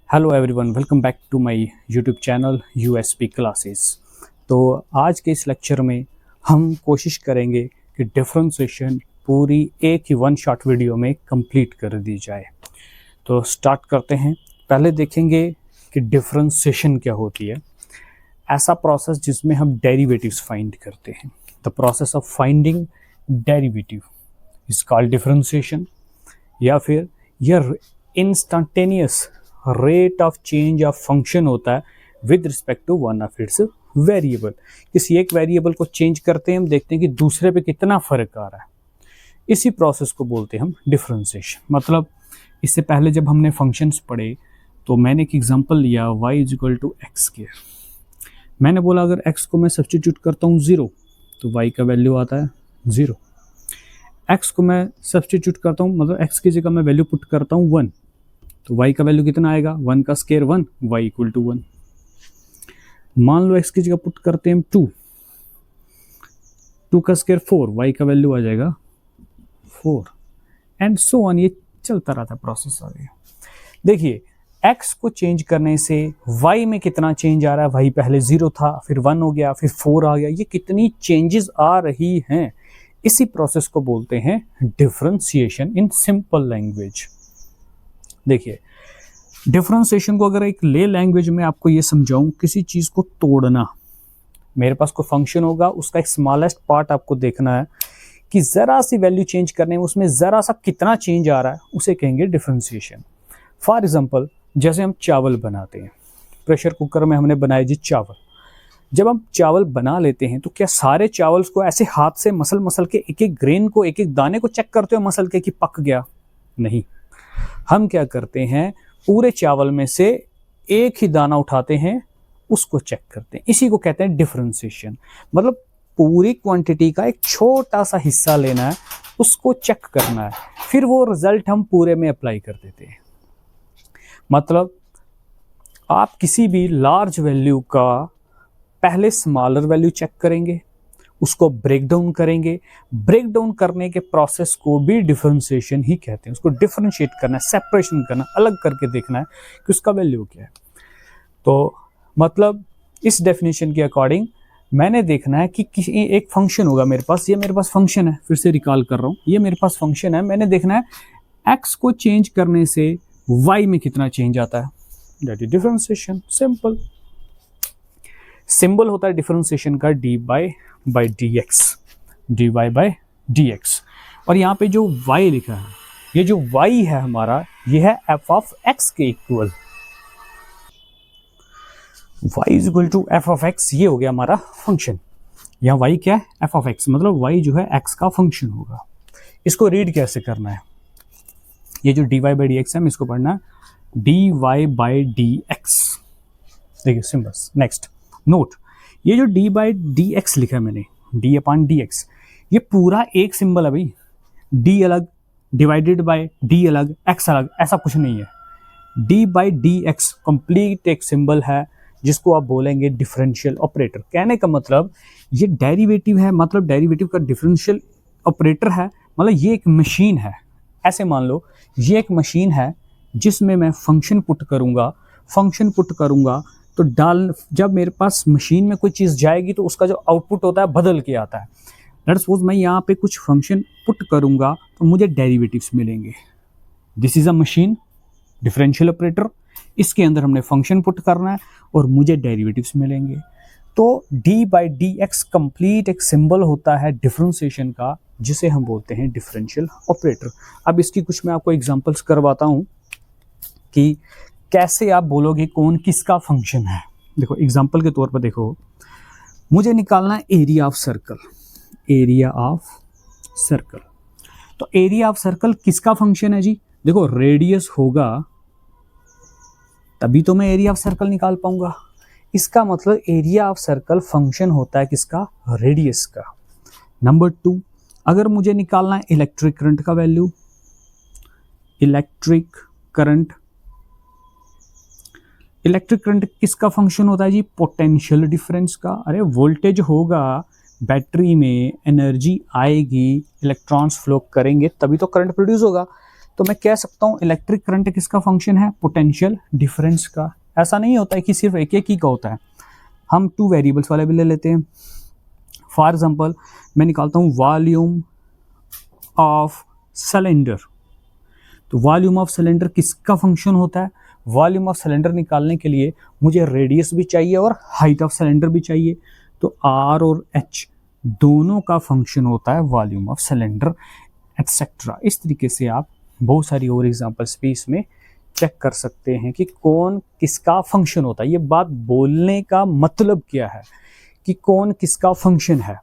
Hello everyone, welcome back to my YouTube channel USP classes. तो आज के इस लेक्चर में हम कोशिश करेंगे कि डिफरेंशिएशन पूरी एक ही वन शॉट वीडियो में कंप्लीट कर दी जाए। तो स्टार्ट करते हैं। पहले देखेंगे कि डिफरेंशिएशन क्या होती है। ऐसा प्रोसेस जिसमें हम डेरिवेटिव्स फाइंड करते हैं। The process of finding derivative is called differentiation, या फिर यह instantaneous rate of change of function होता है with respect to one of its variable. किसी एक वेरिएबल को चेंज करते हैं, हम देखते हैं कि दूसरे पे कितना फर्क आ रहा है। इसी प्रोसेस को बोलते हैं हम डिफरेंशिएशन। मतलब इससे पहले जब हमने फंक्शंस पढ़े तो मैंने एक एग्जांपल लिया y is equal to X square. मैंने बोला अगर x को मैं सब्स्टिट्यूट करता हूँ 0 तो y का वैल्यू आता है 0। x को मैं सब्स्टिट्यूट करता हूँ, मतलब x की जगह मैं वैल्यू पुट करता हूँ 1, तो y का वैल्यू कितना आएगा, 1 का स्क्वायर 1, y इक्वल टू 1। मान लो x की जगह पुट करते हैं हम 2 का स्क्वायर 4, y का वैल्यू आ जाएगा 4 एंड सो ऑन। ये चलता रहता है प्रोसेस आगे। देखिए x को चेंज करने से y में कितना चेंज आ रहा है। y पहले 0 था, फिर 1 हो गया, फिर 4 आ गया। ये कितनी चेंजेस आ रही हैं। इसी प्रोसेस को बोलते हैं डिफरेंशिएशन इन सिंपल लैंग्वेज। देखिए डिफरेंशिएशन को अगर एक ले लैंग्वेज में आपको ये समझाऊं, किसी चीज को तोड़ना। मेरे पास कोई फंक्शन होगा, उसका एक स्मॉलेस्ट पार्ट आपको देखना है कि जरा सी वैल्यू चेंज करने में उसमें जरा सा कितना चेंज आ रहा है, उसे कहेंगे डिफरेंशिएशन। फॉर एग्जांपल जैसे हम चावल बनाते हैं, प्रेशर कुकर में हमने बनाए जी चावल। जब हम चावल बना लेते हैं तो क्या सारे चावल्स को ऐसे हाथ से मसल मसल के एक एक ग्रेन को, एक एक दाने को चेक करते हो मसल के कि पक गया? नहीं। हम क्या करते हैं, पूरे चावल में से एक ही दाना उठाते हैं, उसको चेक करते हैं। इसी को कहते हैं डिफरेंशिएशन। मतलब पूरी क्वांटिटी का एक छोटा सा हिस्सा लेना है, उसको चेक करना है, फिर वो रिजल्ट हम पूरे में अप्लाई कर देते हैं। मतलब आप किसी भी लार्ज वैल्यू का पहले स्मॉलर वैल्यू चेक करेंगे, उसको ब्रेक डाउन करेंगे। ब्रेक डाउन करने के प्रोसेस को भी डिफरेंशिएशन ही कहते हैं। उसको डिफरेंशिएट करना है, सेपरेशन करना, अलग करके देखना है कि उसका वैल्यू क्या है। तो मतलब इस डेफिनेशन के अकॉर्डिंग मैंने देखना है कि किसी एक फंक्शन होगा मेरे पास। ये मेरे पास फंक्शन है, फिर से रिकॉल कर रहा हूँ, ये मेरे पास फंक्शन है। मैंने देखना है एक्स को चेंज करने से वाई में कितना चेंज आता है। That is differentiation. Simple. Symbol होता है डिफरेंशिएशन का dy by dx, dy by dx। और यहाँ पे जो y लिखा है, ये जो y है हमारा, ये है f of x के equal. y is equal to f of x, ये हो गया हमारा फंक्शन। यहाँ y क्या है, f of x, मतलब y जो है x का फंक्शन होगा। इसको रीड कैसे करना है, ये जो dy by dx है, हम इसको पढ़ना है dy by dx। देखिए सिंबल्स। नेक्स्ट नोट, ये जो d by dx लिखा है मैंने, d अपॉन dx, ये पूरा एक सिंबल है भाई। d अलग, डिवाइडेड बाय d अलग, x अलग, ऐसा कुछ नहीं है। d by dx कंप्लीट एक सिंबल है जिसको आप बोलेंगे डिफरेंशियल ऑपरेटर। कहने का मतलब ये डेरिवेटिव है, मतलब डेरिवेटिव का डिफरेंशियल ऑपरेटर है। मतलब ये एक मशीन है। ऐसे मान लो ये एक मशीन है जिसमें मैं फंक्शन पुट करूंगा तो जब मेरे पास मशीन में कोई चीज़ जाएगी तो उसका जो आउटपुट होता है बदल के आता है। लेट्स सपोज मैं यहाँ पे कुछ फंक्शन पुट करूंगा तो मुझे डेरिवेटिव्स मिलेंगे। This is a machine, differential operator. इसके अंदर हमने फंक्शन पुट करना है और मुझे डेरिवेटिव्स मिलेंगे। तो d by dx कंप्लीट एक सिंबल होता है डिफरेंशिएशन का, जिसे हम बोलते हैं डिफरेंशियल ऑपरेटर। अब इसकी कुछ मैं आपको एग्जांपल्स करवाता हूँ कि कैसे आप बोलोगे कौन किसका फंक्शन है। देखो एग्जांपल के तौर पर देखो, मुझे निकालना है area of circle. Area of circle, तो एरिया ऑफ सर्कल किसका फंक्शन है जी? देखो रेडियस होगा तभी तो मैं एरिया ऑफ सर्कल निकाल पाऊंगा। इसका मतलब एरिया ऑफ सर्कल फंक्शन होता है किसका? रेडियस का। नंबर 2, अगर मुझे निकालना है इलेक्ट्रिक करंट का वैल्यू, इलेक्ट्रिक करंट किसका फंक्शन होता है जी? पोटेंशियल डिफरेंस का। अरे वोल्टेज होगा, बैटरी में एनर्जी आएगी, इलेक्ट्रॉन्स फ्लो करेंगे तभी तो करंट प्रोड्यूस होगा। तो मैं कह सकता हूँ इलेक्ट्रिक करंट किसका फंक्शन है, पोटेंशियल डिफरेंस का। ऐसा नहीं होता है कि सिर्फ एक एक ही का होता है, हम टू वेरिएबल्स वाले भी ले लेते हैं। फॉर एग्जांपल मैं निकालता हूँ वॉल्यूम ऑफ सिलेंडर। तो वॉल्यूम ऑफ सिलेंडर किसका फंक्शन होता है, वॉल्यूम ऑफ सिलेंडर निकालने के लिए मुझे रेडियस भी चाहिए और हाइट ऑफ सिलेंडर भी चाहिए। तो आर और एच दोनों का फंक्शन होता है वॉल्यूम ऑफ सिलेंडर एटसेट्रा। इस तरीके से आप बहुत सारी और एग्जांपल्स भी इसमें चेक कर सकते हैं कि कौन किसका फंक्शन होता है। ये बात बोलने का मतलब क्या है कि कौन किसका फंक्शन है।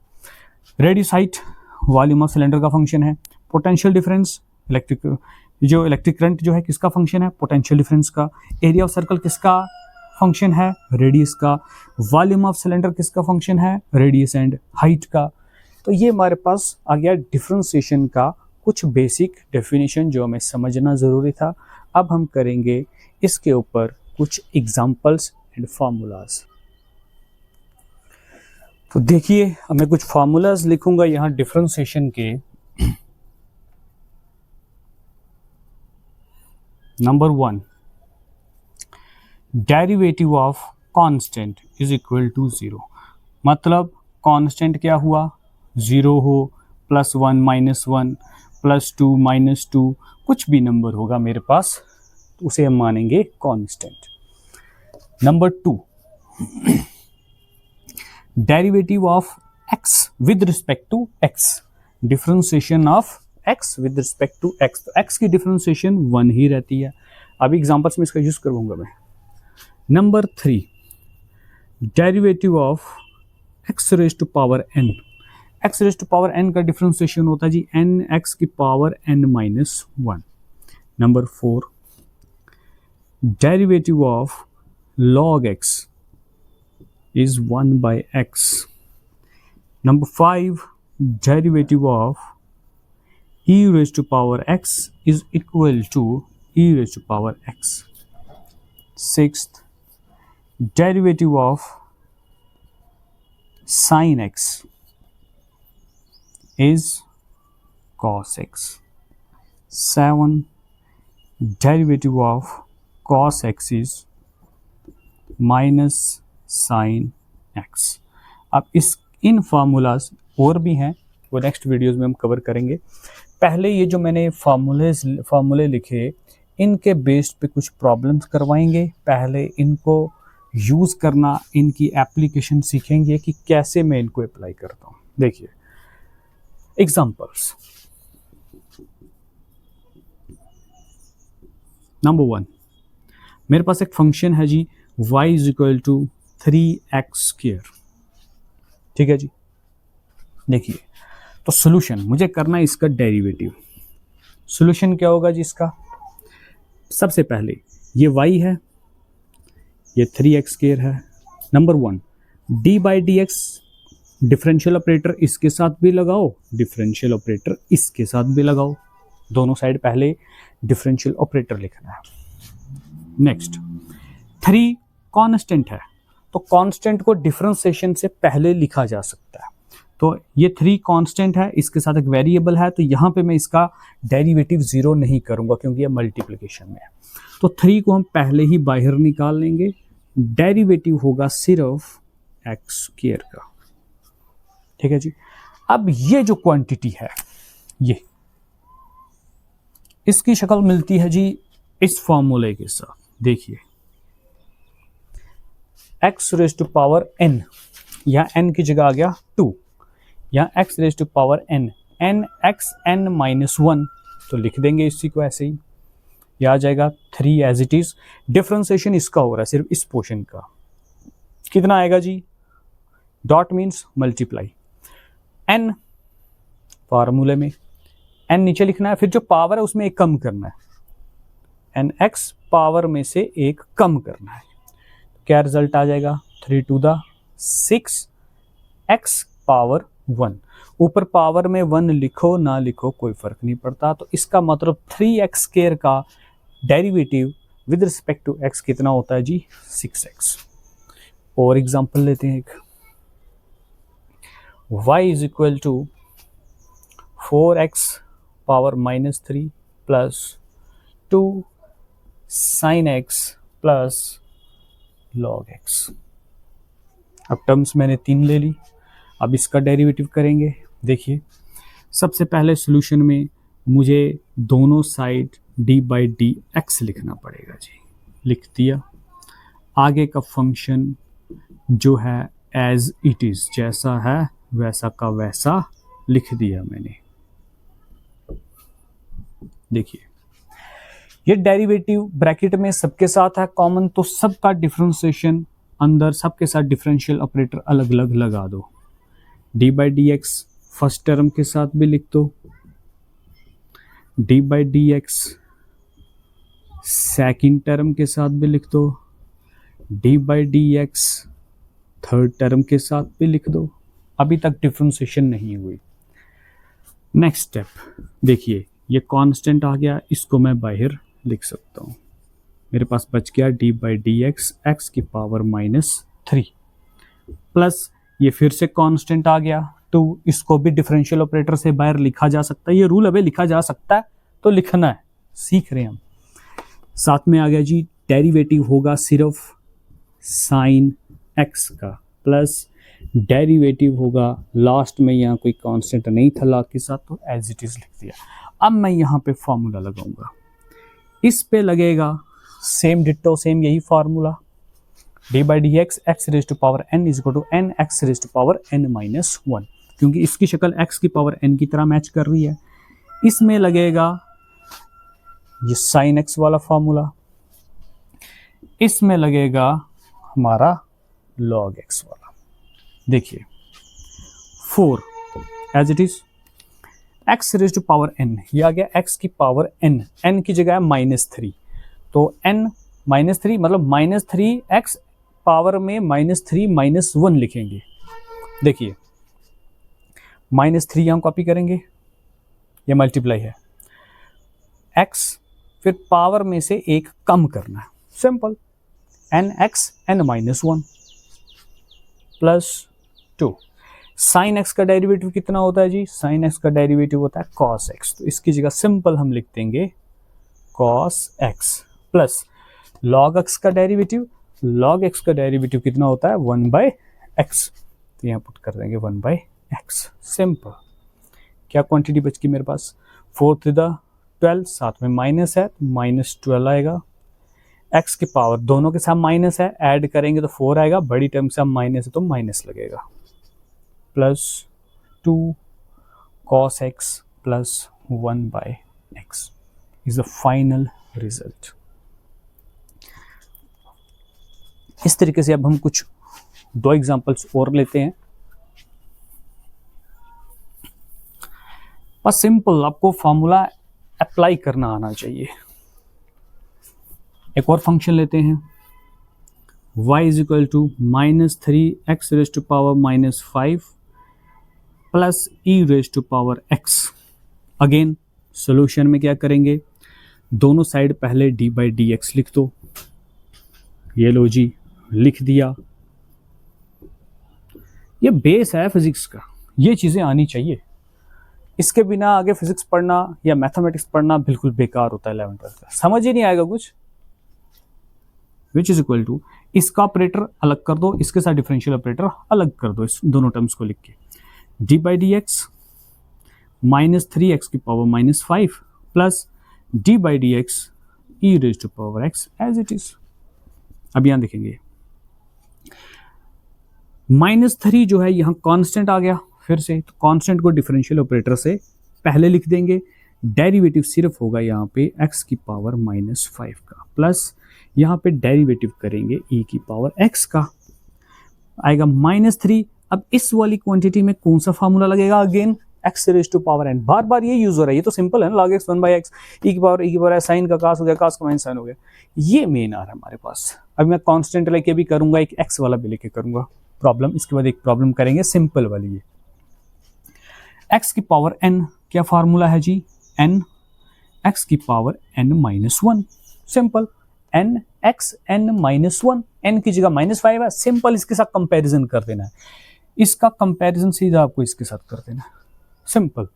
Radius height volume of cylinder का फंक्शन है, पोटेंशियल डिफरेंस इलेक्ट्रिक करंट जो है किसका फंक्शन है, पोटेंशियल डिफरेंस का। एरिया ऑफ सर्कल किसका फंक्शन है, रेडियस का। वॉल्यूम ऑफ सिलेंडर किसका फंक्शन है, रेडियस एंड हाइट का। तो ये हमारे पास आ गया डिफरेंशिएशन का कुछ बेसिक डेफिनेशन जो हमें समझना ज़रूरी था। अब हम करेंगे इसके ऊपर कुछ एग्जांपल्स एंड फार्मूलाज। तो देखिए मैं कुछ फार्मूलाज लिखूंगा यहाँ डिफरेंशिएशन के। Number 1, derivative of constant is equal to 0। मतलब कांस्टेंट क्या हुआ, 0 हो, +1 -1 +2 -2 कुछ भी नंबर होगा मेरे पास तो उसे हम मानेंगे constant. Number 2, derivative of x with respect to x, differentiation of x with respect to x। तो x की डिफरेंशिएशन 1 ही रहती है। अभी एग्जांपल्स में इसका यूज करूंगा मैं। Number 3, derivative of x raise to power n। x raise to power n का डिफरेंशिएशन होता है जी n x की power n -1। Number 4, derivative of log x is 1/x। Number 5, derivative of e raised to power x is equal to e raised to power x। Sixth, derivative of sin x is cos x। 7, derivative of cos x is minus sin x। अब इन formulas और भी हैं, वो next videos में हम cover करेंगे। पहले ये जो मैंने फार्मूले लिखे इनके बेस्ड पे कुछ प्रॉब्लम्स करवाएंगे। पहले इनको यूज़ करना, इनकी एप्लीकेशन सीखेंगे कि कैसे मैं इनको अप्लाई करता हूँ। देखिए एग्जांपल्स। नंबर 1, मेरे पास एक फंक्शन है जी y is equal to 3x²। ठीक है जी। देखिए तो सॉल्यूशन मुझे करना है इसका डेरिवेटिव। सॉल्यूशन क्या होगा जी इसका, सबसे पहले ये y है, ये 3x² है। नंबर 1, d/dx डिफरेंशियल ऑपरेटर इसके साथ भी लगाओ, डिफरेंशियल ऑपरेटर इसके साथ भी लगाओ। दोनों साइड पहले डिफरेंशियल ऑपरेटर लिखना है। नेक्स्ट 3 कांस्टेंट है, तो कांस्टेंट को डिफरेंशिएशन से पहले लिखा जा सकता है। तो ये 3 कांस्टेंट है, इसके साथ एक वेरिएबल है, तो यहाँ पे मैं इसका डेरिवेटिव 0 नहीं करूँगा क्योंकि ये मल्टीप्लिकेशन में है। तो 3 को हम पहले ही बाहर निकाल लेंगे, डेरिवेटिव होगा सिर्फ x² का। ठीक है जी। अब ये जो क्वांटिटी है ये इसकी शक्ल मिलती है जी इस फॉर्मूले के साथ। देखिए x raise to power n, यहाँ n की जगह आ गया 2, यहाँ x raise to power n, nxn -1, तो लिख देंगे इसी को ऐसे ही। यह आ जाएगा 3 एज इट इज। डिफरेंशिएशन इसका हो रहा है सिर्फ इस पोर्शन का। कितना आएगा जी, डॉट मीन्स मल्टीप्लाई, n फार्मूले में n नीचे लिखना है, फिर जो पावर है उसमें एक कम करना है, nx पावर में से एक कम करना है। क्या रिजल्ट आ जाएगा, 3 to the 6 x पावर 1। ऊपर पावर में 1 लिखो ना लिखो कोई फर्क नहीं पड़ता। तो इसका मतलब 3x² का derivative with respect to x कितना होता है जी, 6x। और एग्जांपल लेते हैं एक, y is equal to 4x power -3 plus 2 sin x plus log x। अब टर्म्स मैंने 3 ले ली, अब इसका डेरिवेटिव करेंगे। देखिए सबसे पहले सॉल्यूशन में मुझे दोनों side d by D x लिखना पड़ेगा जी, लिख दिया। आगे का फंक्शन जो है एज इट इज, जैसा है वैसा का वैसा लिख दिया मैंने। देखिए ये डेरिवेटिव ब्रैकेट में सबके साथ है कॉमन, तो सबका डिफरेंशिएशन अंदर सबके साथ डिफरेंशियल ऑपरेटर अलग अलग लगा दो। D by D x first term के साथ भी लिख दो, D by D x second term के साथ भी लिख दो, D by D x third term के साथ भी लिख दो। अभी तक डिफरेंशिएशन नहीं हुई। नेक्स्ट स्टेप देखिए, ये कांस्टेंट आ गया, इसको मैं बाहर लिख सकता हूँ। मेरे पास बच गया D by D X x की पावर -3 प्लस ये फिर से कांस्टेंट आ गया 2, इसको भी डिफरेंशियल ऑपरेटर से बाहर लिखा जा सकता है। ये रूल अभी लिखा जा सकता है तो लिखना है, सीख रहे हैं हम। साथ में आ गया जी डेरिवेटिव होगा सिर्फ साइन एक्स का, प्लस डेरिवेटिव होगा लास्ट में, यहाँ कोई कांस्टेंट नहीं था लॉग के साथ तो एज इट इज लिख दिया। अब मैं यहाँ पे फॉर्मूला लगाऊंगा, इस पे लगेगा सेम डिट्टो सेम यही formula, D by D X X raise to power N is equal to N X raise to power n minus 1, क्योंकि इसकी शक्ल x की पावर n की तरह मैच कर रही है। इसमें लगेगा ये साइन x वाला फार्मूला, इसमें लगेगा हमारा log x वाला। देखिए 4 as it is x raise to power n, ये आ गया x की पावर n, n की जगह है -3, तो n -3 मतलब -3x पावर में -3 -1 लिखेंगे। देखिए -3 यहां कॉपी करेंगे, ये मल्टीप्लाई है, x फिर पावर में से एक कम करना है, simple nx n-1 plus 2। Sine x का डेरिवेटिव कितना होता है जी? साइन x का डेरिवेटिव होता है cos x, तो इसकी जगह सिंपल हम लिख देंगे cos x plus log x का डेरिवेटिव, log x का डेरिवेटिव कितना होता है 1/x, तो यहाँ पुट कर देंगे 1/x, सिंपल। क्या क्वांटिटी बच गई मेरे पास? 4 to the 12, साथ में माइनस है -12 आएगा, x की पावर दोनों के साथ माइनस है, ऐड करेंगे तो 4 आएगा, बड़ी टर्म से माइनस है तो माइनस लगेगा, plus 2 cos x plus 1/x is the final result. इस तरीके से अब हम कुछ 2 एग्जांपल्स और लेते हैं। बस सिंपल आपको फॉर्मूला अप्लाई करना आना चाहिए। एक और फंक्शन लेते हैं, y is equal to -3x raise to power -5 plus e raise to power x। Again solution में क्या करेंगे, दोनों साइड पहले d बाई डी एक्स लिख दो, ये लो जी लिख दिया। ये बेस है फिजिक्स का, ये चीज़ें आनी चाहिए, इसके बिना आगे फिजिक्स पढ़ना या मैथमेटिक्स पढ़ना बिल्कुल बेकार होता है 11th 12th का, समझ ही नहीं आएगा कुछ। विच इज इक्वल टू, इसका ऑपरेटर अलग कर दो, इसके साथ डिफरेंशियल ऑपरेटर अलग कर दो, इस दोनों टर्म्स को लिख के, D by D X -3x की power -5 plus D by D x E raise to power x as it is. अब यहां देखेंगे -3 जो है यहाँ कांस्टेंट आ गया फिर से, तो कांस्टेंट को डिफरेंशियल ऑपरेटर से पहले लिख देंगे, डेरिवेटिव सिर्फ होगा यहाँ पे x की पावर -5 का, प्लस यहाँ पे डेरिवेटिव करेंगे e की पावर x का, आएगा -3। अब इस वाली क्वांटिटी में कौन सा फार्मूला लगेगा? Again x raise to power n, बार बार ये यूज हो रहा है, ये तो सिंपल है ना, log x 1/x, e की पावर साइन का cos हो गया, cos का माइनस साइन हो गया, ये मेन आ रहा है हमारे पास। अब मैं कांस्टेंट लेके भी करूंगा, एक x वाला भी लेके करूंगा प्रॉब्लम, इसके बाद एक प्रॉब्लम करेंगे सिंपल वाली। ये x की पावर n क्या फार्मूला है जी? n x की power n-1, simple n x n-1, n की जगह -5 है, सिंपल इसके साथ कंपैरिजन कर देना है, इसका कंपैरिजन सीधा आपको इसके साथ कर देना है, simple.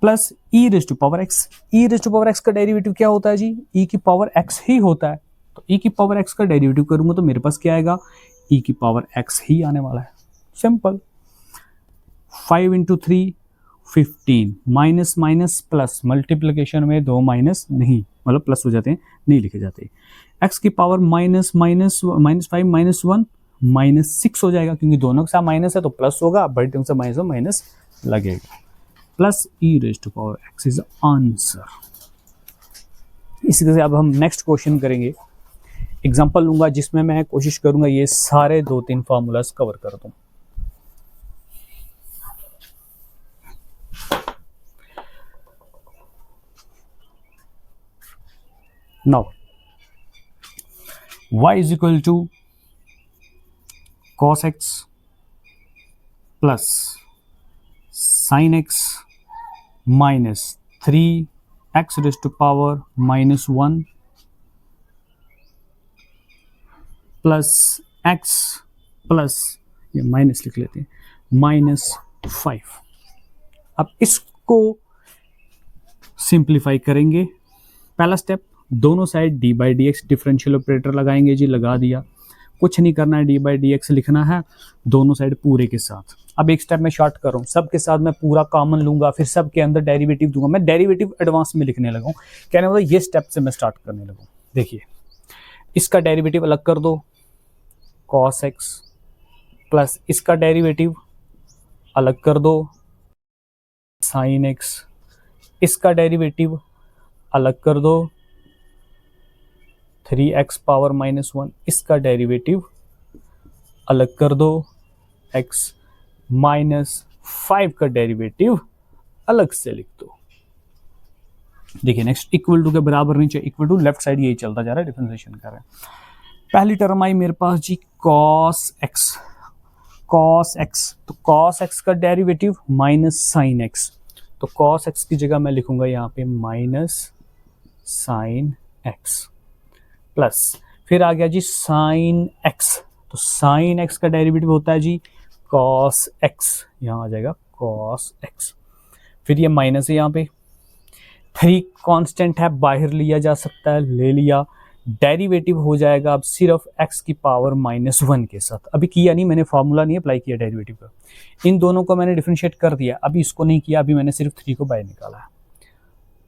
Plus E raise to power X. E raise to power X का डेरिवेटिव क्या होता है जी, ई की पावर एक्स ही होता है। तो ई की पावर एक्स का डेरिवेटिव करूंगा तो मेरे पास क्या आएगा, ई की पावर एक्स ही आने वाला है, simple. 5 into 3 15, minus minus plus, multiplication में दो माइनस नहीं, मतलब प्लस हो जाते हैं, नहीं लिखे जाते। एक्स की power minus minus minus 5 minus 1 minus 6 हो जाएगा, क्योंकि दोनों के साथ माइनस है तो प्लस होगा, बड़ी टर्म से माइनस माइनस लगेगा, plus E raise to power X is answer. इसी तरह से अब हम नेक्स्ट क्वेश्चन करेंगे। एग्जांपल लूंगा जिसमें मैं कोशिश करूंगा ये सारे 2-3 फॉर्मूलाज कवर कर दूं। Now y is equal to cos x plus sin x minus 3x raised to power minus 1 plus x plus, ये माइनस लिख लेते हैं, -5। अब इसको सिंप्लीफाई करेंगे। पहला स्टेप, दोनों side d by D x differential operator लगाएंगे जी, लगा दिया, कुछ नहीं करना है, डी बाई डी एक्स लिखना है दोनों साइड पूरे के साथ। अब एक स्टेप में शॉर्ट कर रहा हूँ, सब के साथ मैं पूरा कॉमन लूंगा, फिर सब के अंदर डेरिवेटिव दूंगा। मैं डेरिवेटिव एडवांस में लिखने लगा हूँ, कहने मतलब ये स्टेप से मैं स्टार्ट करने लगा हूँ। देखिए, इसका डेरिवेटिव अलग कर दो, कॉस एक्स, प्लस इसका डेरिवेटिव अलग कर दो, साइन एक्स, इसका डेरिवेटिव अलग कर दो, 3x पावर -1, इसका डेरिवेटिव अलग कर दो, x -5 का डेरिवेटिव अलग से लिख दो। देखिए नेक्स्ट, इक्वल टू के बराबर नहीं चाहिए, इक्वल टू लेफ्ट साइड यही चलता जा रहा है, डिफरेंशिएशन कर रहे हैं। पहली टर्म आई मेरे पास जी cos x, तो cos x का डेरिवेटिव माइनस साइन x, तो cos x की जगह मैं लिखूंगा यहाँ पे माइनस साइन x, प्लस फिर आ गया जी साइन x, तो साइन x का डेरिवेटिव होता है जी cos x, यहाँ आ जाएगा cos x, फिर ये माइनस है यहाँ पे, 3 कांस्टेंट है, बाहर लिया जा सकता है, ले लिया, डेरिवेटिव हो जाएगा अब सिर्फ x की पावर -1 के साथ। अभी किया नहीं मैंने, फॉर्मूला नहीं अप्लाई किया डेरिवेटिव का, इन दोनों को मैंने डिफरेंशिएट कर दिया, अभी इसको नहीं किया, अभी मैंने सिर्फ 3 को बाहर निकाला है,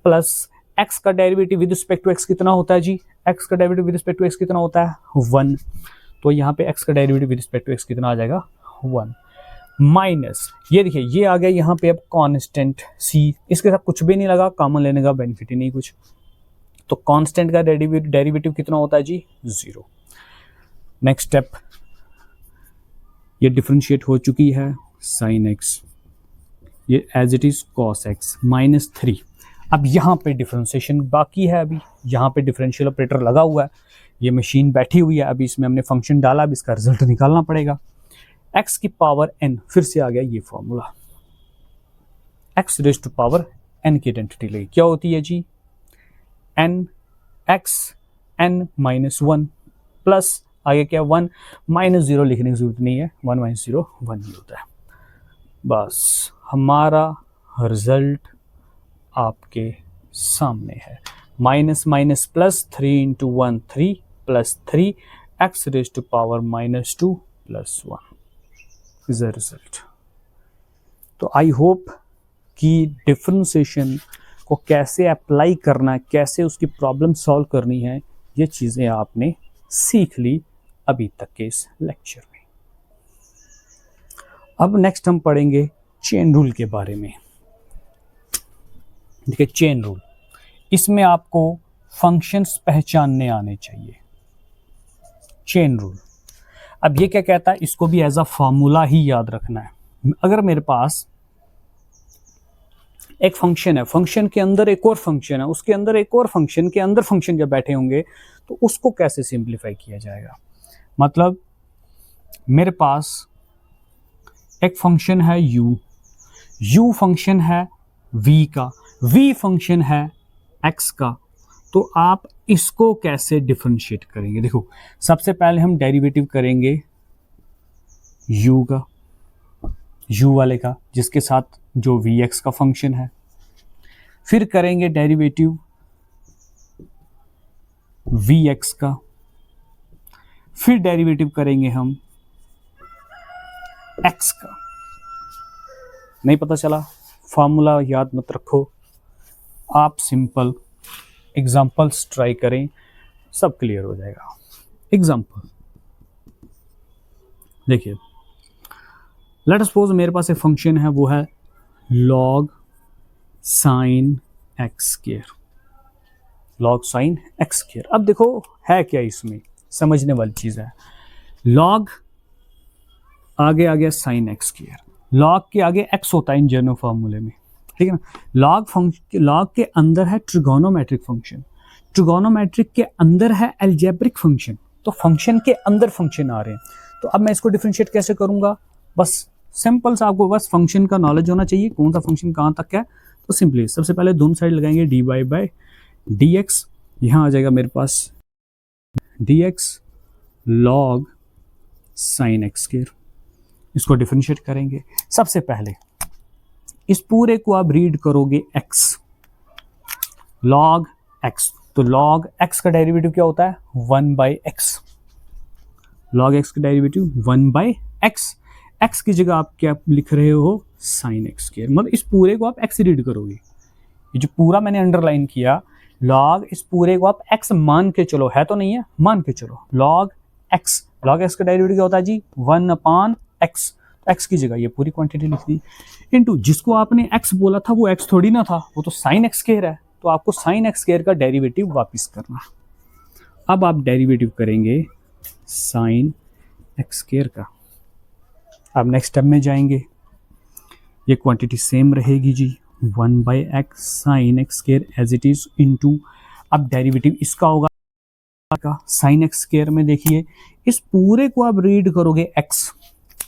प्लस x का derivative with respect to x कितना होता है जी, x का derivative with respect to x कितना होता है 1, तो यहाँ पे x का derivative with respect to x कितना आ जाएगा 1, माइनस ये देखिए ये आ गया यहाँ पे अब कांस्टेंट c, इसके साथ कुछ भी नहीं लगा, कॉमन लेने का बेनिफिट ही नहीं कुछ, तो कांस्टेंट का डेरिवेटिव कितना होता है जी 0। नेक्स्ट स्टेप, ये डिफरेंशिएट हो चुकी है साइन x, ये as it is cos x -3। अब यहाँ पे डिफरेंशिएशन बाकी है, अभी यहाँ पे डिफरेंशियल ऑपरेटर लगा हुआ है, ये मशीन बैठी हुई है, अभी इसमें हमने फंक्शन डाला, अब इसका रिजल्ट निकालना पड़ेगा। x की पावर n, फिर से आ गया ये formula, x raise to power n की आइडेंटिटी लगी, क्या होती है जी n x n -1 प्लस आगे क्या 1 -0 लिखने की जरूरत नहीं है, 1 - 0 1 ही होता है। बस हमारा रिजल्ट आपके सामने है, minus minus plus 3 into 1 3 plus 3 x raise to power -2 plus 1 is a result. तो आई होप कि डिफरेंशिएशन को कैसे अप्लाई करना है, कैसे उसकी प्रॉब्लम सॉल्व करनी है, ये चीज़ें आपने सीख ली अभी तक के इस लेक्चर में। अब नेक्स्ट हम पढ़ेंगे चेन रूल के बारे में। देखिए चेन रूल, इसमें आपको फंक्शंस पहचानने आने चाहिए। चेन रूल, अब ये क्या कहता है, इसको भी एज अ फॉर्मूला ही याद रखना है। अगर मेरे पास एक फंक्शन है, फंक्शन के अंदर एक और फंक्शन है, उसके अंदर एक और फंक्शन के अंदर फंक्शन जब बैठे होंगे तो उसको कैसे सिंप्लीफाई किया जाएगा। मतलब मेरे पास एक फंक्शन है u फंक्शन है v का, v फंक्शन है x का, तो आप इसको कैसे डिफरेंशिएट करेंगे। देखो सबसे पहले हम डेरिवेटिव करेंगे u का, u वाले का, जिसके साथ जो vx का फंक्शन है, फिर करेंगे डेरिवेटिव Vx का, फिर डेरिवेटिव करेंगे हम x का। नहीं पता चला, फॉर्मूला याद मत रखो, आप सिंपल एग्जांपल्स ट्राई करें, सब क्लियर हो जाएगा। एग्जांपल देखिए, लेट सपोज मेरे पास एक फंक्शन है, वो है log sin x square, log sin x square. अब देखो है क्या इसमें, समझने वाली चीज है। log आगे आ गया sin x स्क्वायर, log के आगे x होता है इन जनरल फॉर्मूले में, ठीक है ना। log के अंदर है ट्रिगोनोमेट्रिक फंक्शन, ट्रिगोनोमेट्रिक के अंदर है अलजेब्रिक फंक्शन, तो फंक्शन के अंदर फंक्शन आ रहे हैं। तो अब मैं इसको डिफरेंशिएट कैसे करूंगा, बस सिंपल सा आपको बस फंक्शन का नॉलेज होना चाहिए, कौन सा फंक्शन कहाँ तक है। तो सिंपली सबसे पहले दोनों साइड लगाएंगे dy बाई डी एक्स, यहाँ आ जाएगा मेरे पास dx log sin x square. इसको डिफरेंशिएट करेंगे। सबसे पहले इस पूरे को आप रीड करोगे x log x, तो log x का डेरिवेटिव क्या होता है 1 बाई एक्स, log x का डेरिवेटिव 1 बाई एक्स, x की जगह आप क्या लिख रहे हो sin x स्क्वायर, मतलब इस पूरे को आप x रीड करोगे। ये जो पूरा मैंने अंडरलाइन किया log, इस पूरे को आप x मान के चलो, है तो नहीं है, मान के चलो log x का डेरिवेटिव क्या होता है जी 1 अपॉन x, तो x की जगह ये पूरी क्वांटिटी लिख दी, इनटू जिसको आपने x बोला था वो x थोड़ी ना था, वो तो sin x स्क्वायर है, तो आपको sin x स्क्वायर का डेरिवेटिव वापस करना। अब आप डेरिवेटिव करेंगे sin x स्क्वायर का। अब नेक्स्ट स्टेप में जाएंगे, ये क्वांटिटी सेम रहेगी जी 1 by x sine x square as it is into, अब डेरिवेटिव इसका होगा का साइन एक्स स्क्वायर में देखिए इस पूरे को आप रीड करोगे x,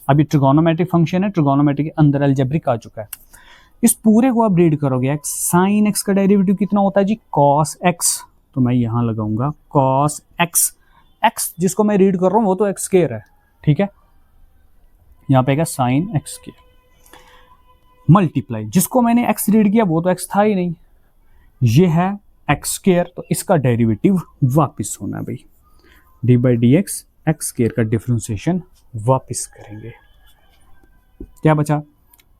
अभी ट्रिगोनोमेट्रिक फंक्शन है, ट्रिगोनोमेट्रिक के अंदर अलजेब्रिक आ चुका है, इस पूरे को आप रीड करोगे x, साइन x का डेरिवेटिव कितना होता है जी cos x, तो मैं यहां लगाऊंगा cos x, x जिसको मैं रीड कर रहा हूं वो तो x स्क्वायर है, ठीक है, यहां पे साइन x स्क्वायर मल्टीप्लाई, जिसको मैंने x रीड किया वो तो x था ही नहीं, ये है x स्क्वायर, तो इसका डेरिवेटिव वापस होना है भाई, D by D X x square का डिफरेंशिएशन वापस करेंगे, क्या बचा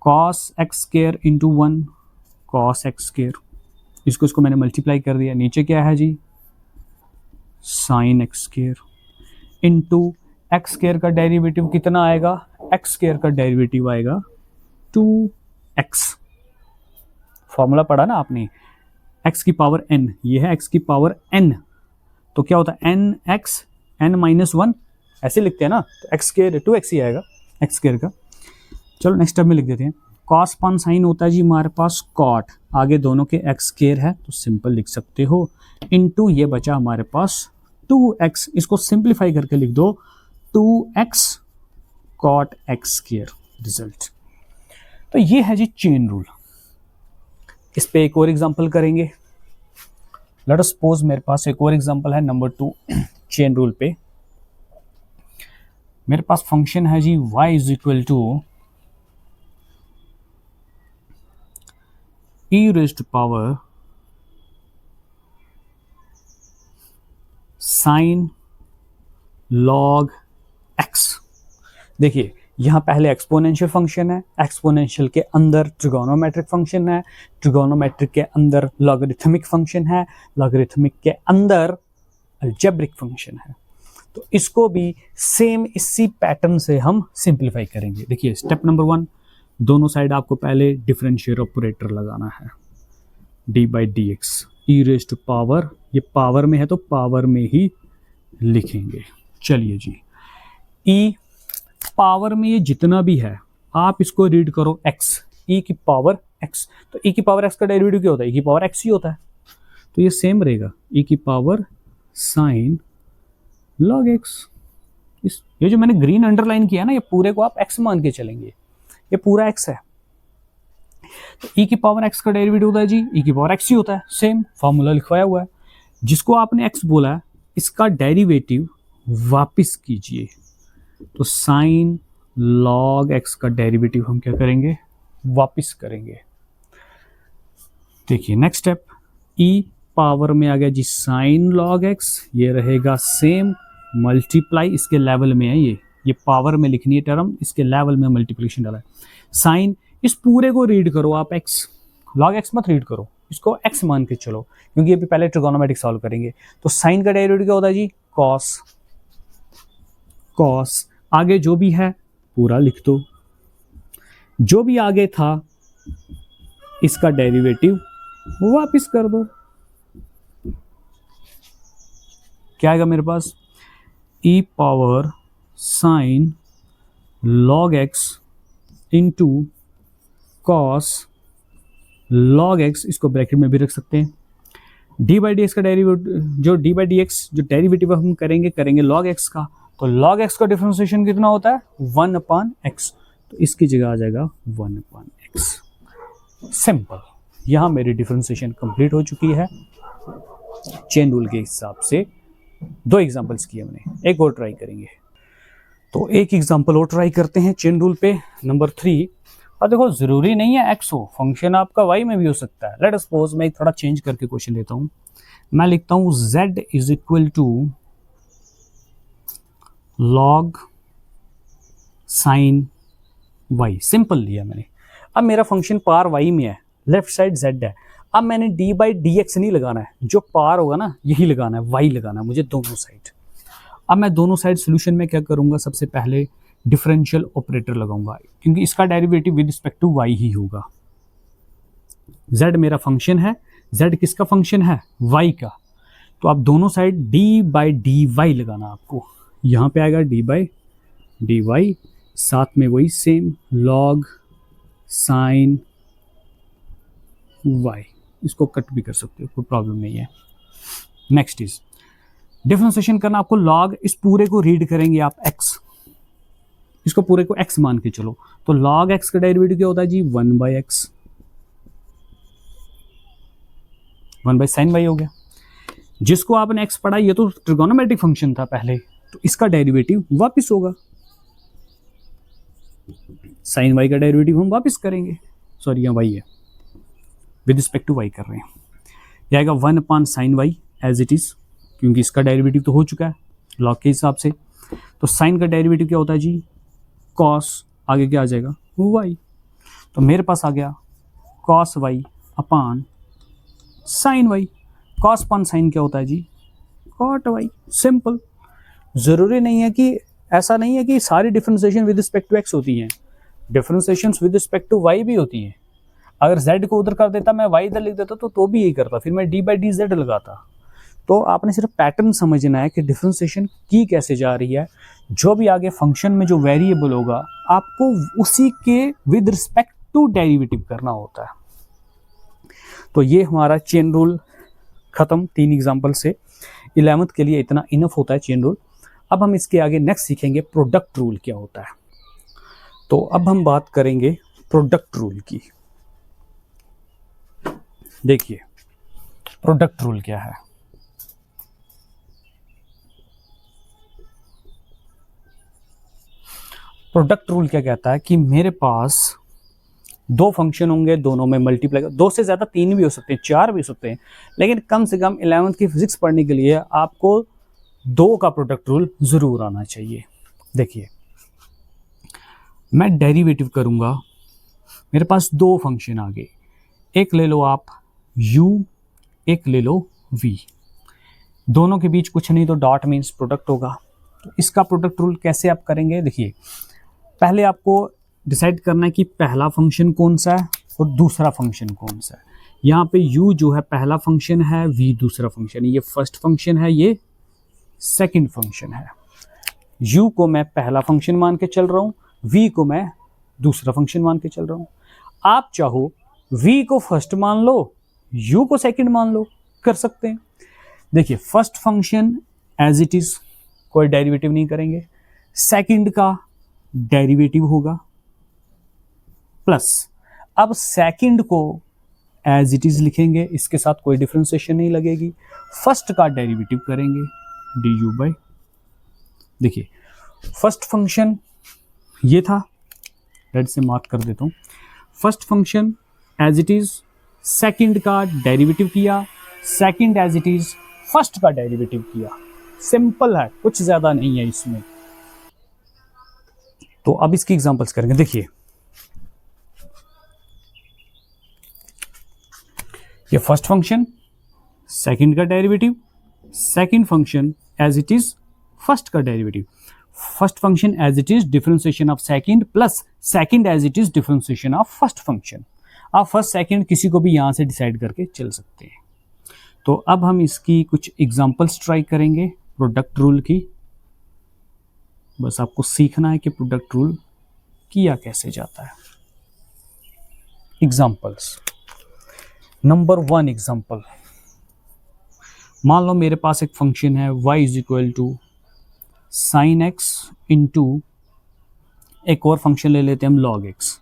cos x square into 1 cos x square, इसको मैंने मल्टीप्लाई कर दिया, नीचे क्या है जी sin x square into x square का डेरिवेटिव कितना आएगा, एक्स स्क्वायर का डेरिवेटिव आएगा 2x, फॉर्मूला पढ़ा ना आपने, x की पावर n, ये है x की पावर n, तो क्या होता है nx n माइनस 1, ऐसे लिखते हैं ना, तो x स्क्वायर 2x ही आएगा x स्क्वायर का। चलो नेक्स्ट स्टेप में लिख देते हैं, cos पान साइन होता है जी हमारे पास cot, आगे दोनों के x स्क्वायर है तो सिंपल लिख सकते हो, इनटू ये बचा हमारे पास 2x, इसको सिंप्लीफाई करके लिख दो 2x cot x square result. तो ये है जी चेन रूल। इस पे एक और एग्जांपल करेंगे, लेट अस सपोज मेरे पास एक और एग्जांपल है नंबर 2 चेन रूल पे, मेरे पास फंक्शन है जी y is equal to e raised to power sine log x। देखिए यहां पहले एक्सपोनेंशियल फंक्शन है, एक्सपोनेंशियल के अंदर ट्रिगोनोमेट्रिक फंक्शन है, ट्रिगोनोमेट्रिक के अंदर लॉगरिथमिक फंक्शन है, लॉगरिथमिक के अंदर अलजेब्रिक फंक्शन है, तो इसको भी सेम इसी पैटर्न से हम सिंप्लीफाई करेंगे। देखिए स्टेप नंबर 1, दोनों साइड आपको पहले डिफरेंशियल ऑपरेटर लगाना है, d by D x e raised to power, ये पावर में है तो पावर में ही लिखेंगे। चलिए जी, ई पावर में ये जितना भी है आप इसको रीड करो x, e की पावर x, तो e की पावर x का डेरिवेटिव क्या होता है, e की पावर x ही होता है, तो ये सेम रहेगा e की पावर साइन log x। ये जो मैंने ग्रीन अंडरलाइन किया ना, ये पूरे को आप x मान के चलेंगे, ये पूरा x है, तो e की पावर x का डेरिवेटिव होता है जी e की पावर x ही होता है, सेम फॉर्मूला लिखवाया हुआ है, जिसको आपने x बोला है इसका डेरिवेटिव वापिस कीजिए, तो साइन log x का डेरिवेटिव हम क्या करेंगे वापिस करेंगे। देखिए नेक्स्ट स्टेप, ई पावर में आ गया जी साइन लॉग एक्स, ये रहेगा सेम, मल्टीप्लाई इसके लेवल में है, ये पावर में लिखनी है टर्म, इसके लेवल में मल्टीप्लिकेशन डाला है। साइन, इस पूरे को रीड करो आप एक्स, लॉग एक्स मत रीड करो, इसको एक्स मान के चलो, क्योंकि अभी पहले ट्रिगोनोमेट्रिक सॉल्व करेंगे। तो साइन का डेरिवेटिव क्या होता है जी, कॉस, कॉस आगे जो भी है पूरा लिख दो, जो भी आगे था इसका डेरिवेटिव वापिस कर दो। क्या आएगा मेरे पास, e power sine log x into cos log x, इसको ब्रैकेट में भी रख सकते हैं। डी बाई डी एक्स का डेरिवेटिव, जो डी बाई डी एक्स जो डेरिवेटिव हम करेंगे लॉग एक्स का, तो लॉग एक्स का डिफरेंशिएशन कितना होता है, 1/x, तो इसकी जगह आ जाएगा 1/x। सिंपल, यहां मेरी डिफरेंशिएशन कंप्लीट हो चुकी है चेन रूल के हिसाब से। 2 एग्जांपल्स किए हमने, एक और ट्राई करेंगे। तो एक एग्जांपल और ट्राई करते हैं चेन रूल पे, नंबर 3। और देखो जरूरी नहीं है x हो, फंक्शन आपका y में भी हो सकता है। लेट सपोज मैं थोड़ा चेंज करके क्वेश्चन लेता हूं, मैं लिखता हूं z is equal to log sine y, simple लिया मैंने। अब मेरा फंक्शन पार y में है, लेफ्ट साइड z है, अब मैंने d बाई डी एक्स नहीं लगाना है, जो पार होगा ना यही लगाना है, y लगाना है मुझे दोनों साइड। अब मैं दोनों साइड सोल्यूशन में क्या करूंगा, सबसे पहले डिफरेंशियल ऑपरेटर लगाऊंगा, क्योंकि इसका derivative with respect to y ही होगा। z मेरा फंक्शन है, z किसका फंक्शन है, y का, तो आप दोनों side d by d y लगाना आपको। यहां पे आएगा d बाई डी वाई, साथ में वही सेम लॉग साइन y, इसको कट भी कर सकते हो, कोई प्रॉब्लम नहीं है। नेक्स्ट इज डिफरेंशिएशन करना आपको, लॉग इस पूरे को रीड करेंगे आप x, इसको पूरे को x मान के चलो, तो log x का डेरिवेटिव क्या होता है जी, 1/x, 1/sin y हो गया। जिसको आपने x पढ़ा, ये तो ट्रिगोनोमेट्रिक फंक्शन था पहले, तो इसका डेरिवेटिव वापस होगा, sin y का डेरिवेटिव हम वापस करेंगे, सॉरी यहाँ y है, विद रिस्पेक्ट टू y कर रहे हैं, यह आएगा 1/sin y as it is, क्योंकि इसका डेरिवेटिव तो हो चुका है log के हिसाब से। तो sin का डेरिवेटिव क्या होता है जी, cos, आगे क्या आ जाएगा y, तो मेरे पास आ गया cos y अपान sin y। cos अपान sin क्या होता है जी, cot y। सिंपल, जरूरी नहीं है कि, ऐसा नहीं है कि सारी differentiation with respect to x होती हैं, differentiation with respect to y भी होती हैं। अगर z को उधर कर देता, मैं y इधर लिख देता, तो भी यही करता, फिर मैं d बाई डी जेड लगाता। तो आपने सिर्फ पैटर्न समझना है कि डिफरेंशिएशन की कैसे जा रही है, जो भी आगे फंक्शन में जो वेरिएबल होगा आपको उसी के विद रिस्पेक्ट टू डेरिवेटिव करना होता है। तो ये हमारा चेन रूल खत्म 3 एग्जांपल से। 11th के लिए इतना इनफ होता है चेन रूल। अब हम इसके आगे नेक्स्ट सीखेंगे प्रोडक्ट रूल क्या होता है। तो अब हम बात करेंगे प्रोडक्ट रूल की। देखिए प्रोडक्ट रूल क्या है। प्रोडक्ट रूल क्या कहता है कि मेरे पास 2 फंक्शन होंगे, दोनों में मल्टीप्लाई, 2 से ज़्यादा 3 भी हो सकते हैं, 4 भी हो सकते हैं, लेकिन कम से कम 11th की फिजिक्स पढ़ने के लिए आपको 2 का प्रोडक्ट रूल ज़रूर आना चाहिए। देखिए मैं डेरिवेटिव करूँगा, मेरे पास 2 फंक्शन आ गए, एक ले लो आप u, एक ले लो v, दोनों के बीच कुछ नहीं तो डॉट मीन्स प्रोडक्ट होगा। तो इसका प्रोडक्ट रूल कैसे आप करेंगे, देखिए पहले आपको डिसाइड करना है कि पहला फंक्शन कौन सा है और दूसरा फंक्शन कौन सा है। यहाँ पे u जो है पहला फंक्शन है, v दूसरा फंक्शन है, ये फर्स्ट फंक्शन है, ये सेकंड फंक्शन है। u को मैं पहला फंक्शन मान के चल रहा हूँ, v को मैं दूसरा फंक्शन मान के चल रहा हूँ। आप चाहो v को फर्स्ट मान लो, u को सेकंड मान लो, कर सकते हैं। देखिए first function as it is, कोई डेरिवेटिव नहीं करेंगे, सेकंड का डेरिवेटिव होगा प्लस, अब सेकंड को एज इट इज लिखेंगे, इसके साथ कोई डिफरेंशिएशन नहीं लगेगी, फर्स्ट का डेरिवेटिव करेंगे du बाई, देखिए फर्स्ट फंक्शन ये था, रेड से मार्क कर देता हूँ, first function as it is second का डेरिवेटिव किया, second as it is first का डेरिवेटिव किया। सिंपल है, कुछ ज्यादा नहीं है इसमें। तो अब इसकी एग्जांपल्स करेंगे। देखिए ये फर्स्ट फंक्शन, सेकंड का derivative, second function as it is first का derivative, first function as it is differentiation of second plus second as it is differentiation of first function. आप फर्स्ट सेकंड किसी को भी यहां से डिसाइड करके चल सकते हैं। तो अब हम इसकी कुछ एग्जांपल्स ट्राई करेंगे प्रोडक्ट रूल की। बस आपको सीखना है कि प्रोडक्ट रूल किया कैसे जाता है। एग्जांपल्स, नंबर 1 एग्जांपल, मान लो मेरे पास एक फंक्शन है y is equal to sine x into एक और फंक्शन ले लेते हैं हम log x।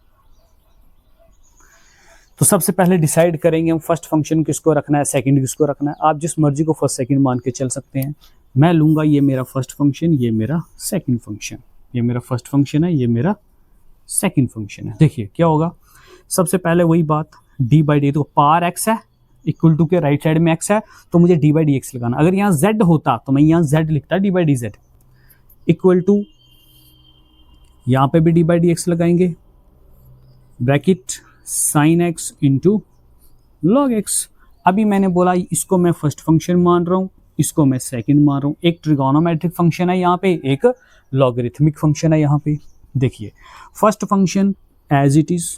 तो सबसे पहले डिसाइड करेंगे हम फर्स्ट फंक्शन किसको रखना है, सेकंड किसको रखना है। आप जिस मर्जी को फर्स्ट सेकंड मान के चल सकते हैं। मैं लूंगा ये मेरा फर्स्ट फंक्शन, ये मेरा सेकंड फंक्शन, ये मेरा फर्स्ट फंक्शन है, ये मेरा सेकंड फंक्शन है। देखिए क्या होगा, सबसे पहले वही बात डी बाई डी, तो पार एक्स है इक्वल टू के राइट साइड में एक्स है तो मुझे डी बाई डी एक्स लगाना। अगर यहाँ जेड होता तो मैं यहाँ जेड लिखता d by d z equal to, यहाँ पे भी डी बाई डी एक्स लगाएंगे, bracket sine x into log x. अभी मैंने बोला इसको मैं फर्स्ट फंक्शन मान रहा हूँ, इसको मैं सेकंड मान रहा हूँ। एक ट्रिगोनोमेट्रिक फंक्शन है यहाँ पे, एक लॉगरिथमिक फंक्शन है यहाँ पे। देखिए first function as it is,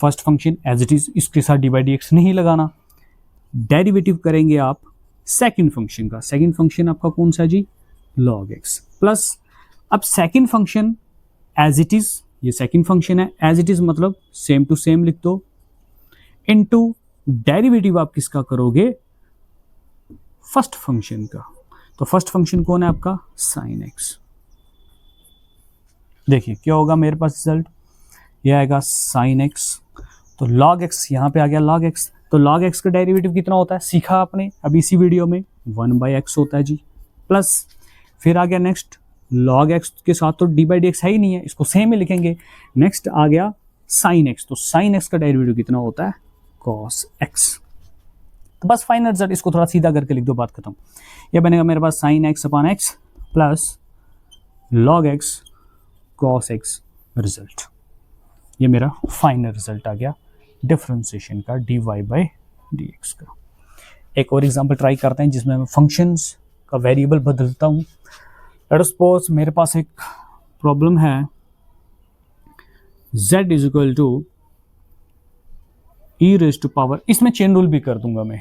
first function as it is, इसके साथ डी बाई डी एक्स नहीं लगाना। डेरिवेटिव करेंगे आप सेकंड फंक्शन का, सेकंड फंक्शन आपका कौन सा जी, लॉग एक्स प्लस, अब second function as it is, ये सेकंड फंक्शन है, एज इट इज मतलब सेम टू सेम लिख दो, इनटू डेरिवेटिव आप किसका करोगे, फर्स्ट फंक्शन का। तो फर्स्ट फंक्शन कौन है आपका, साइन एक्स। देखिए क्या होगा मेरे पास रिजल्ट, ये आएगा साइन एक्स, तो log x यहाँ पे आ गया log x। तो log x का डेरिवेटिव कितना होता है, सीखा आपने अभी इसी वीडियो में, 1/x होता है जी, प्लस फिर आ गया नेक्स्ट log x के साथ तो डी बाई डी एक्स है ही नहीं है, इसको सेम ही लिखेंगे। नेक्स्ट आ गया साइन x, तो साइन x का डेरिवेटिव कितना होता है, cos x। तो बस फाइनल रिजल्ट, इसको थोड़ा सीधा करके लिख दो, बात खत्म। ये बनेगा मेरे पास sine x upon x plus log x cos x result. ये मेरा फाइनल रिजल्ट आ गया डिफरेंशिएशन का dy बाई dx का। एक और एग्जांपल ट्राई करते हैं जिसमें मैं फंक्शंस का वेरिएबल बदलता हूँ। लेट अस सपोज मेरे पास एक प्रॉब्लम है, z is equal to e raise to power, इसमें चेन रूल भी कर दूंगा मैं,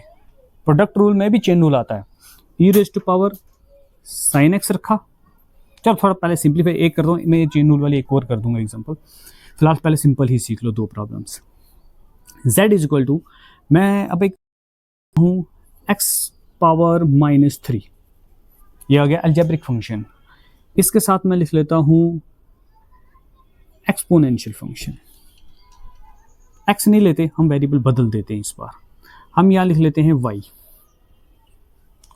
प्रोडक्ट रूल में भी चेन रूल आता है, e raise to power sine x रखा। चलो थोड़ा पहले सिंप्लीफाई एक कर दो, मैं चेन रूल वाली एक और कर दूंगा एग्जांपल, फिलहाल पहले सिंपल ही सीख लो दो problems. z is equal to, मैं अब एक हूँ x पावर -3, ये आ गया अलजेब्रिक फंक्शन। इसके साथ मैं लिख लेता हूँ एक्सपोनेंशियल फंक्शन। x नहीं लेते हम, वेरिएबल बदल देते हैं इस बार, हम यहाँ लिख लेते हैं y,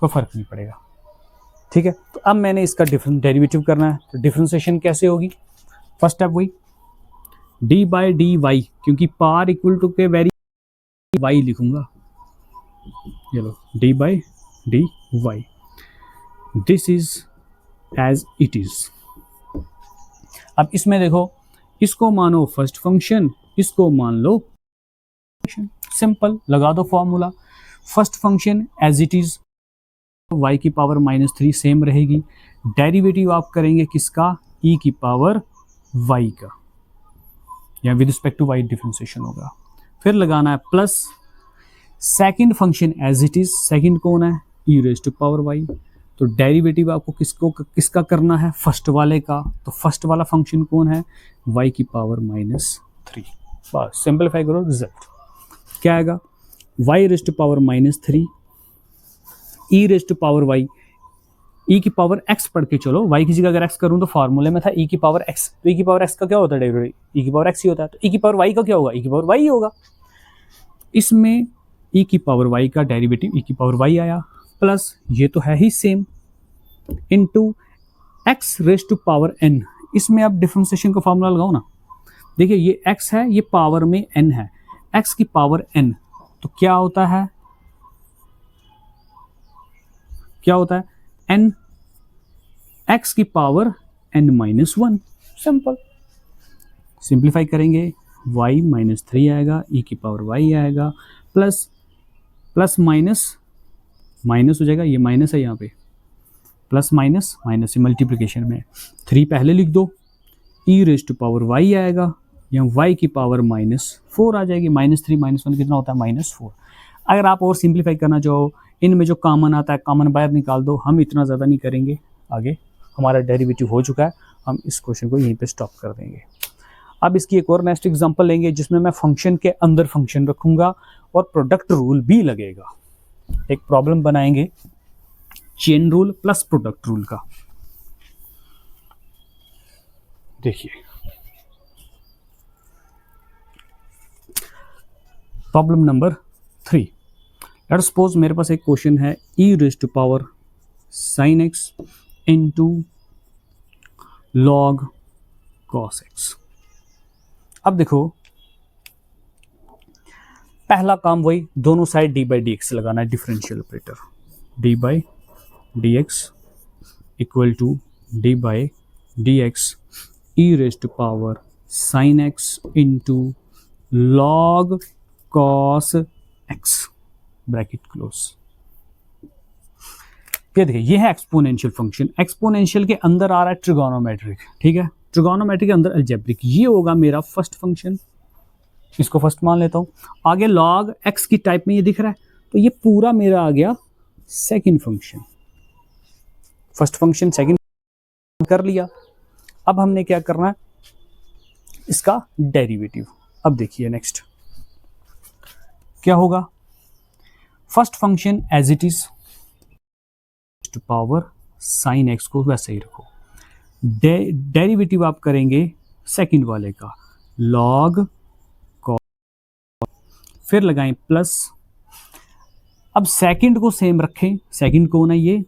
कोई फर्क नहीं पड़ेगा, ठीक है। तो अब मैंने इसका डेरिवेटिव करना है, तो डिफरेंशिएशन कैसे होगी, फर्स्ट स्टेप वही डी बाई डी वाई, क्योंकि पार इक्वल टू के वेरी वाई लिखूंगा, ये लो d by d y, this is as it is. अब इसमें देखो, इसको मानो फर्स्ट फंक्शन, इसको मान लो फंक्शन, सिंपल लगा दो formula, first function as it is y की पावर -3 सेम रहेगी, डेरिवेटिव आप करेंगे किसका, e की पावर y का, या with respect to y differentiation होगा, फिर लगाना है plus second function as it is, second कौन है, e raise to power y, तो डेरिवेटिव आपको किसका करना है, फर्स्ट वाले का, तो फर्स्ट वाला फंक्शन कौन है, y की पावर -3। बस सिंपलीफाई करो, रिजल्ट क्या आएगा, y raise to power -3 e raise to power y, e की पावर x पढ़ के चलो, y की जगह अगर x करूं तो फार्मूले में था e की पावर x, तो e की पावर x का क्या होता है डेरिवेटिव, e की पावर x ही होता है, तो e की पावर y का क्या होगा, e की पावर y ही होगा। इसमें e की पावर y का डेरिवेटिव e की पावर y आया, प्लस ये तो है ही same, into x raise to power n, इसमें आप डिफरेंशिएशन का फार्मूला लगाओ ना, देखिए ये x है, ये पावर में n है, x की पावर n, तो क्या होता है n, x की पावर n-1। सिंपल, सिंप्लीफाई करेंगे y-3 आएगा, e की पावर y आएगा, प्लस प्लस माइनस हो जाएगा, ये माइनस है यहाँ पे, प्लस माइनस माइनस से मल्टीप्लिकेशन में 3 पहले लिख दो, e raise to power y आएगा, यहाँ y की पावर -4 आ जाएगी, -3 -1 कितना होता है -4। अगर आप और सिंप्लीफाई करना चाहो, इनमें जो कॉमन आता है कॉमन बाहर निकाल दो, हम इतना ज़्यादा नहीं करेंगे, आगे हमारा डेरिवेटिव हो चुका है, हम इस क्वेश्चन को यहीं पे स्टॉप कर देंगे। अब इसकी एक और नेक्स्ट एग्जांपल लेंगे जिसमें मैं फंक्शन के अंदर फंक्शन रखूंगा और प्रोडक्ट रूल भी लगेगा। एक प्रॉब्लम बनाएंगे chain rule plus product rule का। देखिए प्रॉब्लम नंबर 3। लेट्स सपोज मेरे पास एक क्वेश्चन है e raise to power sin x इनटू log cos x। अब देखो पहला काम वही, दोनों side d by D x लगाना है, differential operator d by D x equal to d by D x E raise to power sine x into log cos x bracket close. ये देखिए ये है एक्सपोनेंशियल फंक्शन, एक्सपोनेंशियल के अंदर आ रहा है ट्रिगोनोमेट्रिक, ठीक है, ट्रिगोनोमेट्रिक के अंदर अलजेब्रिक, ये होगा मेरा फर्स्ट फंक्शन, इसको फर्स्ट मान लेता हूं। आगे लॉग एक्स की टाइप में ये दिख रहा है, तो ये पूरा मेरा आ गया second function. First function second कर लिया, अब हमने क्या करना है, इसका डेरिवेटिव। अब देखिए नेक्स्ट क्या होगा, first function as it is to power sine x को वैसे ही रखो, डेरिवेटिव आप करेंगे सेकंड वाले का लॉग कॉस, फिर लगाएं प्लस, अब सेकंड को सेम रखें, सेकंड को ना ये